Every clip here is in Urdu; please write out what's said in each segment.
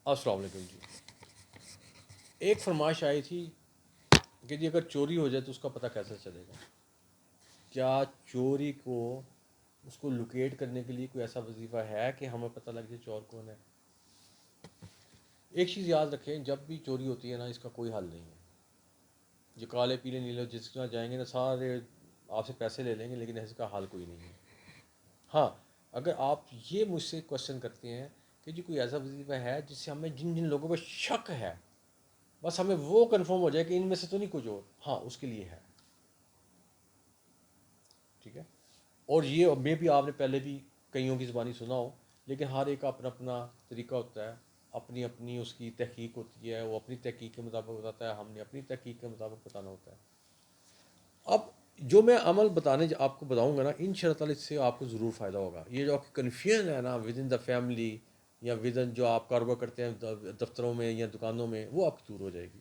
السلام علیکم جی. ایک فرمائش آئی تھی کہ جی اگر چوری ہو جائے تو اس کا پتہ کیسے چلے گا؟ کیا چوری کو اس کو لوکیٹ کرنے کے لیے کوئی ایسا وظیفہ ہے کہ ہمیں پتہ لگ جائے چور کون ہے؟ ایک چیز یاد رکھیں، جب بھی چوری ہوتی ہے نا، اس کا کوئی حل نہیں ہے. جو کالے پیلے نیلے جس کے جائیں گے نا، سارے آپ سے پیسے لے لیں گے، لیکن اس کا حل کوئی نہیں ہے. ہاں، اگر آپ یہ مجھ سے کوشچن کرتے ہیں کہ جی کوئی ایسا وظیفہ ہے جس سے ہمیں جن جن لوگوں پہ شک ہے، بس ہمیں وہ کنفرم ہو جائے کہ ان میں سے تو نہیں کچھ اور، ہاں اس کے لیے ہے. ٹھیک ہے. اور یہ میں بھی آپ نے پہلے بھی کئیوں کی زبانی سنا ہو، لیکن ہر ایک کا اپنا اپنا طریقہ ہوتا ہے، اپنی اپنی اس کی تحقیق ہوتی ہے. وہ اپنی تحقیق کے مطابق بتاتا ہے، ہم نے اپنی تحقیق کے مطابق بتانا ہوتا ہے. اب جو میں عمل بتانے آپ کو بتاؤں گا نا، ان شاء اللہ تعالی اس سے آپ کو ضرور فائدہ ہوگا. یہ جو آپ کی کنفیوژن ہے نا ود ان دا فیملی یا ود ان جو آپ کاروبار کرتے ہیں دفتروں میں یا دکانوں میں، وہ آپ کی دور ہو جائے گی.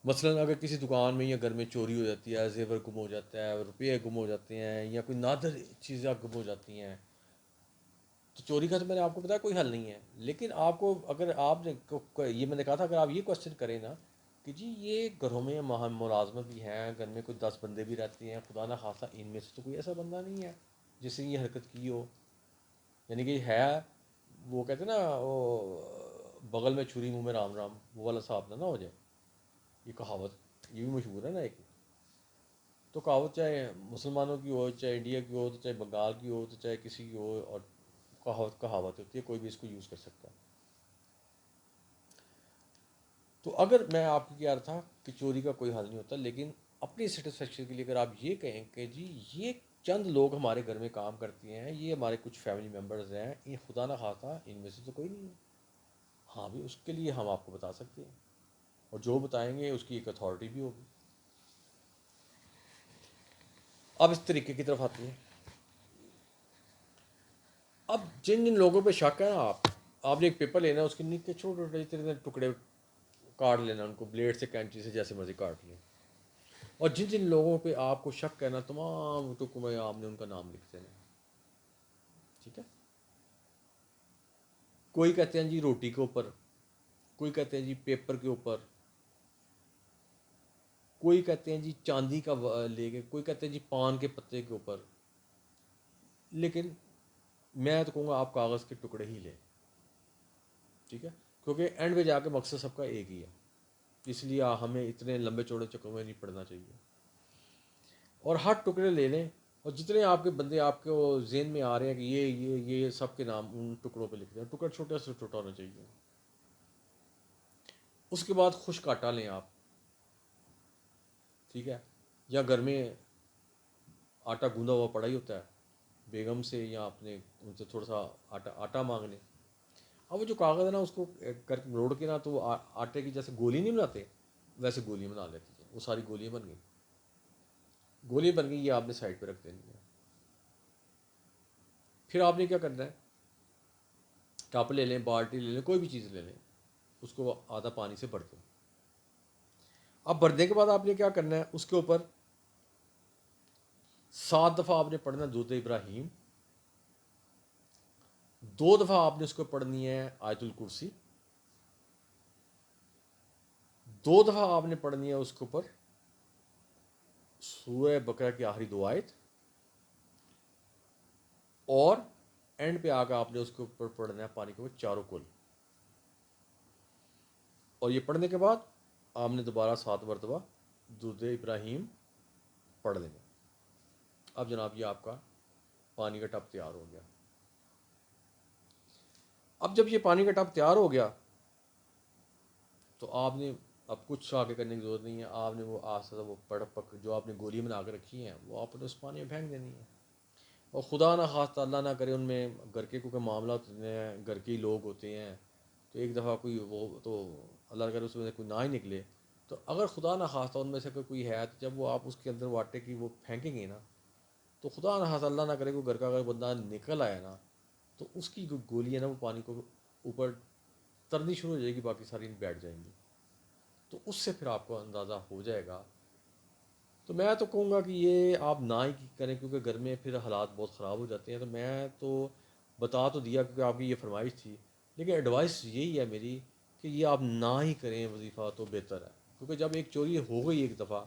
مثلاً اگر کسی دکان میں یا گھر میں چوری ہو جاتی ہے، زیور گم ہو جاتا ہے، روپئے گم ہو جاتے ہیں، یا کوئی نادر چیزیں گم ہو جاتی ہیں، تو چوری کا تو میں نے آپ کو بتایا کوئی حل نہیں ہے. لیکن آپ کو اگر آپ نے یہ میں نے کہا تھا، اگر آپ یہ کوشچن کریں نا کہ جی یہ گھروں میں ملازمت بھی ہیں، گھر میں کوئی 10 بندے بھی رہتے ہیں، خدا نہ خواستہ ان میں سے تو کوئی ایسا بندہ نہیں ہے جس نے یہ حرکت کی ہو. یعنی کہ ہے، وہ کہتے ہیں نا وہ بغل میں چھری منہ میں رام رام، وہ والا صاحب نہ ہو جائے. یہ کہاوت یہ بھی مشہور ہے نا ایک. تو کہاوت چاہے مسلمانوں کی ہو، چاہے انڈیا کی ہو، تو چاہے بنگال کی ہو، تو چاہے کسی کی ہو، اور کہاوت ہوتی ہے، کوئی بھی اس کو یوز کر سکتا ہے. تو اگر میں آپ کو کہہ رہا تھا کہ چوری کا کوئی حل نہیں ہوتا، لیکن اپنی سیٹسفیکشن کے لیے اگر آپ یہ کہیں کہ جی یہ چند لوگ ہمارے گھر میں کام کرتے ہیں، یہ ہمارے کچھ فیملی ممبرز ہیں، یہ خدا نہ خواستہ ان میں سے تو کوئی نہیں ہے، ہاں بھی اس کے لیے ہم آپ کو بتا سکتے ہیں، اور جو بتائیں گے اس کی ایک اتھارٹی بھی ہوگی. اب اس طریقے کی طرف آتی ہیں. اب جن جن لوگوں پہ شک ہے نا، آپ نے ایک پیپر لینا ہے، اس کے نیچے چھوٹے چھوٹے اتنے ٹکڑے کاٹ لینا، ان کو بلیڈ سے کینچی سے جیسے مرضی کاٹ لیں. اور جن جن لوگوں پہ آپ کو شک ہے نا، تمام ٹکڑوں میں آپ نے ان کا نام لکھ دینا. ٹھیک ہے. کوئی کہتے ہیں جی روٹی کے اوپر، کوئی کہتے ہیں جی پیپر کے اوپر، کوئی کہتے ہیں جی چاندی کا لے کے، کوئی کہتے ہیں جی پان کے پتے کے اوپر. لیکن میں تو کہوں گا آپ کاغذ کے ٹکڑے ہی لیں. ٹھیک ہے. کیونکہ اینڈ پہ جا کے مقصد سب کا ایک ہی ہے، اس لیے ہمیں اتنے لمبے چوڑے چکروں میں نہیں پڑنا چاہیے. اور ہر ٹکڑے لے لیں، اور جتنے آپ کے بندے آپ کو ذہن میں آ رہے ہیں کہ یہ سب کے نام ان ٹکڑوں پہ لکھ دیں. ٹکڑا چھوٹا سے چھوٹا ہونا چاہیے. اس کے بعد خشک آٹا لیں آپ. ٹھیک ہے. یا گھر میں آٹا گوندا ہوا پڑا ہی ہوتا ہے، بیگم سے یا اپنے ان سے تھوڑا سا آٹا مانگ لیں. اب وہ جو کاغذ ہے نا، اس کو کر روڑ کے نا، تو وہ آٹے کی جیسے گولی نہیں بناتے، ویسے گولیاں بنا لیتی ہیں. وہ ساری گولیاں بن گئی. گولی بن گئی، یہ آپ نے سائڈ پہ رکھ دینی ہے. پھر آپ نے کیا کرنا ہے، ٹپ لے لیں، بالٹی لے لیں، کوئی بھی چیز لے لیں، اس کو آدھا پانی سے بھر دیں. اب بھرنے کے بعد آپ نے کیا کرنا ہے، اس کے اوپر 7 دفعہ آپ نے پڑھنا درود ابراہیم، 2 دفعہ آپ نے اس کو پڑھنی ہے آیت الکرسی، 2 دفعہ آپ نے پڑھنی ہے اس کے اوپر سورہ بقرہ کی آخری 2 آیت، اور اینڈ پہ آ کے آپ نے اس کے اوپر پڑھنا ہے پانی کے اوپر 4 کل. اور یہ پڑھنے کے بعد آپ نے دوبارہ 7 مرتبہ درود ابراہیم پڑھ لینا. اب جناب یہ آپ کا پانی کا ٹب تیار ہو گیا. اب جب یہ پانی کا ٹب تیار ہو گیا، تو آپ نے اب کچھ آگے کرنے کی ضرورت نہیں ہے. آپ نے وہ آسا وہ پک جو آپ نے گولی بنا کے رکھی ہیں، وہ آپ نے اس پانی میں پھینک دینی ہے. اور خدا نہ خواستہ اللہ نہ کرے ان میں گھر کے کیونکہ معاملات ہوتے ہیں، گھر کے ہی لوگ ہوتے ہیں، تو ایک دفعہ کوئی وہ تو اللہ نہ کرے اس میں سے کوئی نہ ہی نکلے، تو اگر خدا نہ خواستہ ان میں سے کوئی ہے، تو جب وہ آپ اس کے اندر وہ آٹے کی وہ پھینکیں گے نا، تو خدا نہ خواستہ اللہ نہ کرے کوئی گھر کا اگر بندہ نکل آیا نا، تو اس کی گولی ہے نا، وہ پانی کو اوپر ترنی شروع ہو جائے گی، باقی ساری بیٹھ جائیں گی. تو اس سے پھر آپ کو اندازہ ہو جائے گا. تو میں تو کہوں گا کہ یہ آپ نہ ہی کریں، کیونکہ گھر میں پھر حالات بہت خراب ہو جاتے ہیں. تو میں تو بتا تو دیا کیونکہ آپ کی یہ فرمائش تھی، لیکن ایڈوائس یہی ہے میری کہ یہ آپ نہ ہی کریں وظیفہ تو بہتر ہے، کیونکہ جب ایک چوری ہو گئی ایک دفعہ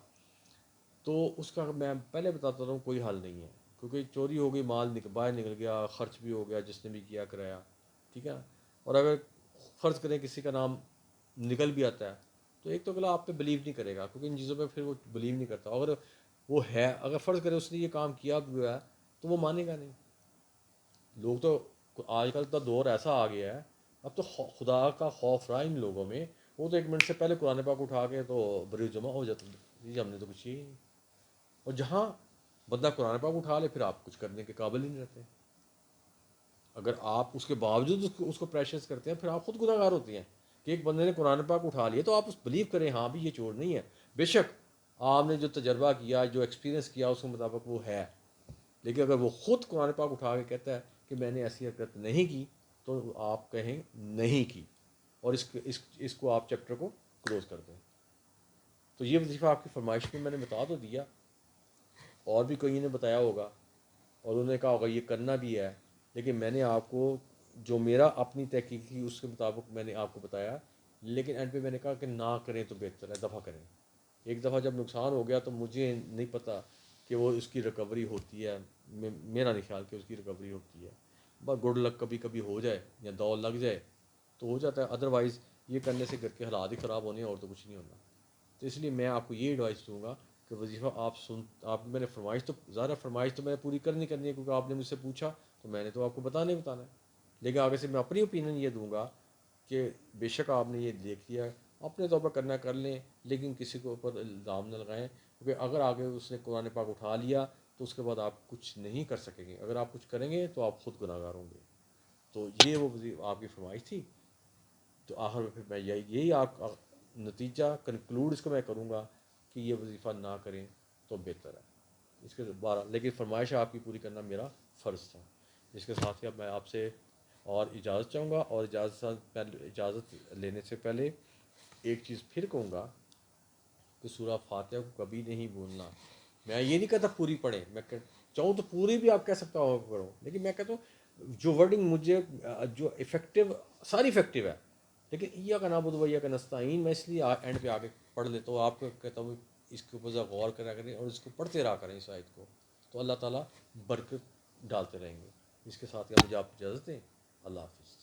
تو اس کا میں پہلے بتاتا ہوں کوئی حل نہیں ہے، کیونکہ چوری ہو گئی، مال باہر نکل گیا، خرچ بھی ہو گیا جس نے بھی کیا کرایا، ٹھیک ہے نا؟ اور اگر فرض کریں کسی کا نام نکل بھی آتا ہے تو ایک تو اگلا آپ پہ بلیو نہیں کرے گا، کیونکہ ان چیزوں پہ پھر وہ بلیو نہیں کرتا، اگر وہ ہے، اگر فرض کرے اس نے یہ کام کیا بھی ہوا ہے تو وہ مانے گا نہیں۔ لوگ تو آج کل کا دور ایسا آ گیا ہے، اب تو خدا کا خوف رہا ان لوگوں میں، وہ تو 1 منٹ سے پہلے قرآن پاک اٹھا کے تو بری جمع ہو جاتا ہے، یہ ہم نے تو کچھ ہی نہیں۔ اور جہاں بندہ قرآن پاک اٹھا لے پھر آپ کچھ کرنے کے قابل ہی نہیں رہتے، اگر آپ اس کے باوجود اس کو پریشرز کرتے ہیں پھر آپ خود گناہ گار ہوتے ہیں کہ ایک بندے نے قرآن پاک اٹھا لیا تو آپ اس بلیو کریں ہاں بھی یہ چور نہیں ہے، بے شک آپ نے جو تجربہ کیا، جو ایکسپیرینس کیا اس کے مطابق وہ ہے، لیکن اگر وہ خود قرآن پاک اٹھا کے کہتا ہے کہ میں نے ایسی حرکت نہیں کی تو آپ کہیں نہیں کی، اور اس کو آپ چیپٹر کو کلوز کر دیں۔ تو یہ وظیفہ آپ کی فرمائش میں میں نے بتا تو دیا، اور بھی کوئی نے بتایا ہوگا اور انہوں نے کہا ہوگا یہ کرنا بھی ہے، لیکن میں نے آپ کو جو میرا اپنی تحقیق کی اس کے مطابق میں نے آپ کو بتایا، لیکن اینڈ پہ میں نے کہا کہ نہ کریں تو بہتر ہے، دفع کریں۔ ایک دفعہ جب نقصان ہو گیا تو مجھے نہیں پتہ کہ وہ اس کی ریکوری ہوتی ہے، میرا نہیں خیال کہ اس کی ریکوری ہوتی ہے، بس گڈ لک کبھی کبھی ہو جائے یا دور لگ جائے تو ہو جاتا ہے، ادروائز یہ کرنے سے گھر کے حالات ہی خراب ہونے ہیں اور تو کچھ نہیں ہونا۔ تو اس لیے میں آپ کو یہ ایڈوائس دوں گا کہ وظیفہ آپ میں نے فرمائش تو ظاہر فرمائش تو میں نے پوری کرنی ہے، کیونکہ آپ نے مجھ سے پوچھا تو میں نے تو آپ کو بتانا ہے، لیکن آگے سے میں اپنی اوپینین یہ دوں گا کہ بے شک آپ نے یہ دیکھ لیا، اپنے طور پر کرنا کر لیں، لیکن کسی کے اوپر الزام نہ لگائیں، کیونکہ اگر آگے اس نے قرآن پاک اٹھا لیا تو اس کے بعد آپ کچھ نہیں کر سکیں گے، اگر آپ کچھ کریں گے تو آپ خود گناہ گار ہوں گے۔ تو یہ وہ آپ کی فرمائش تھی، تو آخر میں پھر میں یہی آپ کا نتیجہ کنکلوڈ اس کو میں کروں گا کہ یہ وظیفہ نہ کریں تو بہتر ہے۔ اس کے 12 لیکن فرمائش آپ کی پوری کرنا میرا فرض تھا۔ اس کے ساتھ ہی اب میں آپ سے اور اجازت چاہوں گا، اور اجازت لینے سے پہلے ایک چیز پھر کہوں گا کہ سورہ فاتحہ کو کبھی نہیں بھولنا۔ میں یہ نہیں کہتا پوری پڑھیں، میں چاہوں تو پوری بھی آپ کہہ سکتا ہو کرو، لیکن میں کہتا ہوں جو ورڈنگ مجھے جو افیکٹو، ساری افیکٹو ہے، لیکن ایاک نعبد و ایاک نستعین میں اس لیے اینڈ پہ آ کے پڑھ لیتا ہوں، آپ کو کہتا ہوں اس کے اوپر ذرا غور کرا کریں اور اس کو پڑھتے رہا کریں اس آیت کو، تو اللہ تعالیٰ برکت ڈالتے رہیں گے۔ اس کے ساتھ ہی مجھے آپ اجازت دیں، اللہ حافظ۔